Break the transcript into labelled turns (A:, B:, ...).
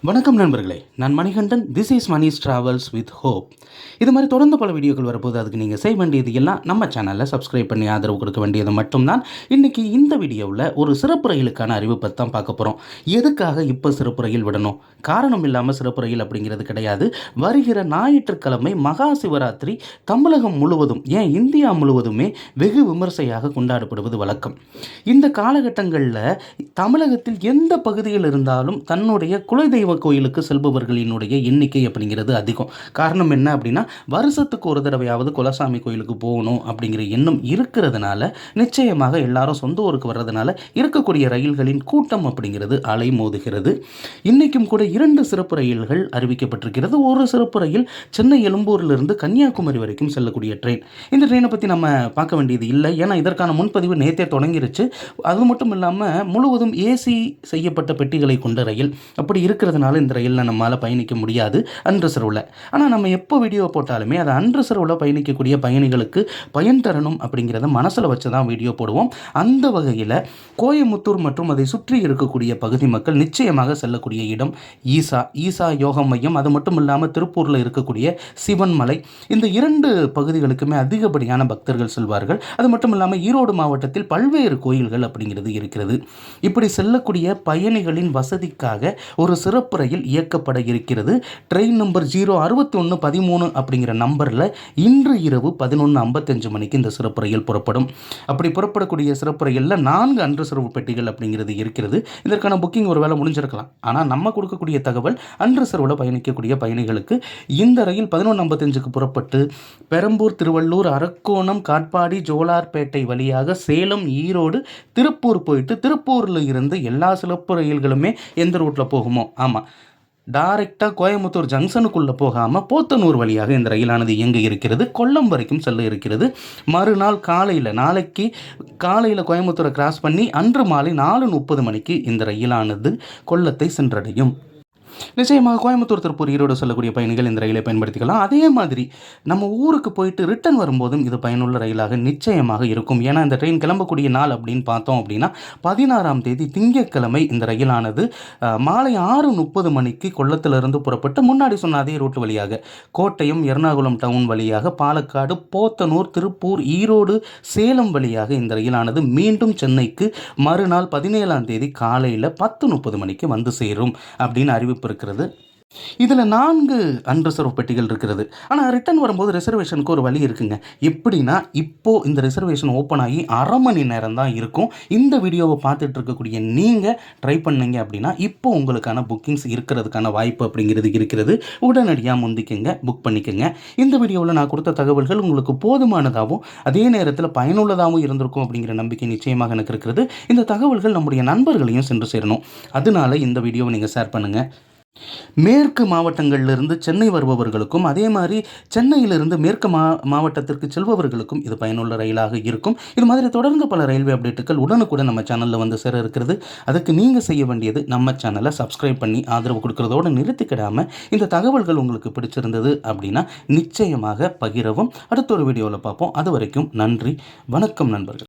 A: வணக்கம் நண்பர்களே, நான் Manikandan. This is Mani's travels with hope. இது மாதிரி தொடர்ந்து பல வீடியோக்கள் வரப்போது. அதுக்கு நீங்கள் செய்ய வேண்டியது எல்லாம் நம்ம சேனலில் சப்ஸ்கிரைப் பண்ணி ஆதரவு கொடுக்க வேண்டியது மட்டும்தான். இன்றைக்கி இந்த வீடியோவில் ஒரு சிறப்பு ரயிலுக்கான அறிவிப்பை தான் பார்க்க போகிறோம். எதுக்காக இப்போ சிறப்பு ரயில் விடணும்? காரணம் இல்லாமல் சிறப்பு ரயில் அப்படிங்கிறது கிடையாது. வருகிற ஞாயிற்றுக்கிழமை மகா சிவராத்திரி தமிழகம் முழுவதும், ஏன் இந்தியா முழுவதுமே வெகு விமர்சையாக கொண்டாடப்படுவது வழக்கம். இந்த காலகட்டங்களில் தமிழகத்தில் எந்த பகுதியில் இருந்தாலும் தன்னுடைய குலதெய்வ கோயிலுக்கு செல்பவர்களினுடைய எண்ணிக்கை அப்படிங்கிறது அதிகம். காரணம் என்ன அப்படின்னா, வருஷத்துக்கு ஒரு தடவையாவது குலசாமி கோயிலுக்கு போகணும் அப்படிங்கிற எண்ணம் இருக்கிறதுனால நிச்சயமாக எல்லாரும் சொந்த ஊருக்கு வர்றதுனால இருக்கக்கூடிய ரயில்களின் கூட்டம் அப்படிங்கிறது அலை மோதுகிறது. இன்றைக்கும் கூட 2 சிறப்பு ரயில்கள் அறிவிக்கப்பட்டிருக்கிறது. ஒரு சிறப்பு ரயில் சென்னை எழும்பூரிலிருந்து கன்னியாகுமரி வரைக்கும் செல்லக்கூடிய ட்ரெயின். இந்த ட்ரெயினை பற்றி நம்ம பார்க்க வேண்டியது இல்லை, ஏன்னா இதற்கான முன்பதிவு நேற்றே தொடங்கிருச்சு. அது மட்டும் இல்லாமல் முழுவதும் ஏசி செய்யப்பட்ட பெட்டிகளை கொண்ட ரயில். அப்படி இருக்கிறதுனால இந்த ரயிலில் நம்மளால் பயணிக்க முடியாது அன்ரிசர்வில். ஆனால் நம்ம எப்போ வீடியோ போட்டாலுமே அதை அன்ரிசர்வில் பயணிக்கக்கூடிய பயணிகளுக்கு பயன் தரணும் அப்படிங்கிறத மனசில் வச்சு தான் வீடியோ போடுவோம். அந்த வகையில் கோயமுத்தூர் மற்றும் அதை சுற்றி இருக்கக்கூடிய பகுதி மக்கள் நிச்சயமாக செல்லக்கூடிய இடம் ஈசா யோக மையம். அது மட்டும் இல்லாமல் திருப்பூரில் இருக்கக்கூடிய சிவன் மலை. இந்த 2 பகுதிகளுக்குமே அதிகப்படியான பக்தர்கள் செல்வார்கள். அது மட்டும் இல்லாமல் ஈரோடு மாவட்டத்தில் பல்வேறு கோயில்கள் அப்படிங்கிறது இருக்கிறது. இப்படி செல்லக்கூடிய பயணிகளின் வசதிக்காக ஒரு சிறப்பு ரயில் இயக்கப்பட இருக்கிறது. ட்ரெயின் நம்பர் 06113 அப்படிங்கிற நம்பரில் இன்று இரவு 11:55 மணிக்கு இந்த சிறப்பு ரயில் புறப்படும். அப்படி புறப்படக்கூடிய சிறப்பு ரயிலில் 4 அன்ரிசர்வ் பெட்டிகள் அப்படிங்கிறது இருக்கிறது. இதற்கான புக்கிங் ஒரு வேளை முடிஞ்சிருக்கலாம். ஆனால் நம்ம கொடுக்கக்கூடிய தகவல் அன்ரிசர்வில் பயணிக்கக்கூடிய பயணிகளுக்கு இந்த ரயில் 11:55க்கு புறப்பட்டு பெரம்பூர், திருவள்ளூர், அரக்கோணம், காட்பாடி, ஜோலார்பேட்டை வழியாக சேலம், ஈரோடு, திருப்பூர் போயிட்டு திருப்பூரில் இருந்து எல்லா சிறப்பு ரயில்களுமே எந்த ரூட்டில் போகுமோ, ஆமாம், டைரெக்டாக கோயம்புத்தூர் ஜங்ஷனுக்குள்ளே போகாமல் போத்தனூர் வழியாக இந்த ரயிலானது இயங்க இருக்கிறது. கொல்லம் வரைக்கும் செல்ல இருக்கிறது. மறுநாள் காலையில், நாளைக்கு காலையில் கோயம்புத்தூரை கிராஸ் பண்ணி அன்று மாலை 4:30 மணிக்கு இந்த ரயிலானது கொல்லத்தை சென்றடையும். நிச்சயமாக கோயம்புத்தூர், திருப்பூர், ஈரோடு செல்லக்கூடிய பயணிகள் இந்த ரயிலை பயன்படுத்திக்கலாம். அதே மாதிரி நம்ம ஊருக்கு போயிட்டு ரிட்டர்ன் வரும்போதும் இது பயனுள்ள ரயிலாக நிச்சயமாக இருக்கும். ஏன்னா இந்த ட்ரெயின் கிளம்பக்கூடிய நாள் அப்படின்னு பார்த்தோம் அப்படின்னா 16ஆம் தேதி திங்கட்கிழமை இந்த ரயிலானது மாலை 6:30 மணிக்கு கொல்லத்திலிருந்து புறப்பட்டு முன்னாடி சொன்ன அதே ரூட் வழியாக கோட்டயம், எர்ணாகுளம் டவுன் வழியாக பாலக்காடு, போத்தனூர், திருப்பூர், ஈரோடு, சேலம் வழியாக இந்த ரயிலானது மீண்டும் சென்னைக்கு மறுநாள் 17ஆம் தேதி காலையில் 10:30 மணிக்கு வந்து சேரும் அப்படின்னு அறிவிப்பு இருக்கிறது. இதில் 4 அன்ரிசர்வ் பெட்டிகள் இருக்கிறது. ஆனால் ரிட்டர்ன் வரும்போது ரிசர்வேஷனுக்கு ஒரு வழி இருக்குங்க. எப்படின்னா, இப்போது இந்த ரிசர்வேஷன் ஓப்பன் ஆகி அரை மணி நேரம் தான் இருக்கும். இந்த வீடியோவை பார்த்துட்டு இருக்கக்கூடிய நீங்கள் ட்ரை பண்ணீங்க அப்படின்னா இப்போ உங்களுக்கான புக்கிங்ஸ் இருக்கிறதுக்கான வாய்ப்பு அப்படிங்கிறது இருக்கிறது. உடனடியாக முந்திக்கங்க, புக் பண்ணிக்கோங்க. இந்த வீடியோவில் நான் கொடுத்த தகவல்கள் உங்களுக்கு போதுமானதாகவும் அதே நேரத்தில் பயனுள்ளதாகவும் இருந்திருக்கும் அப்படிங்கிற நம்பிக்கை நிச்சயமாக எனக்கு இருக்கிறது. இந்த தகவல்கள் நம்முடைய நண்பர்களையும் சென்று சேரணும். அதனால இந்த வீடியோவை நீங்கள் ஷேர் பண்ணுங்கள். மேற்கு மாவட்டங்களிலிருந்து சென்னை வருபவர்களுக்கும் அதே மாதிரி சென்னையிலிருந்து மேற்கு மாவட்டத்திற்கு செல்பவர்களுக்கும் இது பயனுள்ள ரயிலாக இருக்கும். இது மாதிரி தொடர்ந்து பல ரயில்வே அப்டேட்டுகள் உடனுக்குடன் நம்ம சேனலில் வந்து சேர இருக்கிறது. அதுக்கு நீங்கள் செய்ய வேண்டியது நம்ம சேனலை சப்ஸ்கிரைப் பண்ணி ஆதரவு கொடுக்கறதோடு நிறுத்திக்கிடாமல் இந்த தகவல்கள் உங்களுக்கு பிடிச்சிருந்தது அப்படின்னா நிச்சயமாக பகிரவும். அடுத்த ஒரு வீடியோவில் பார்ப்போம். அது வரைக்கும் நன்றி, வணக்கம் நண்பர்கள்.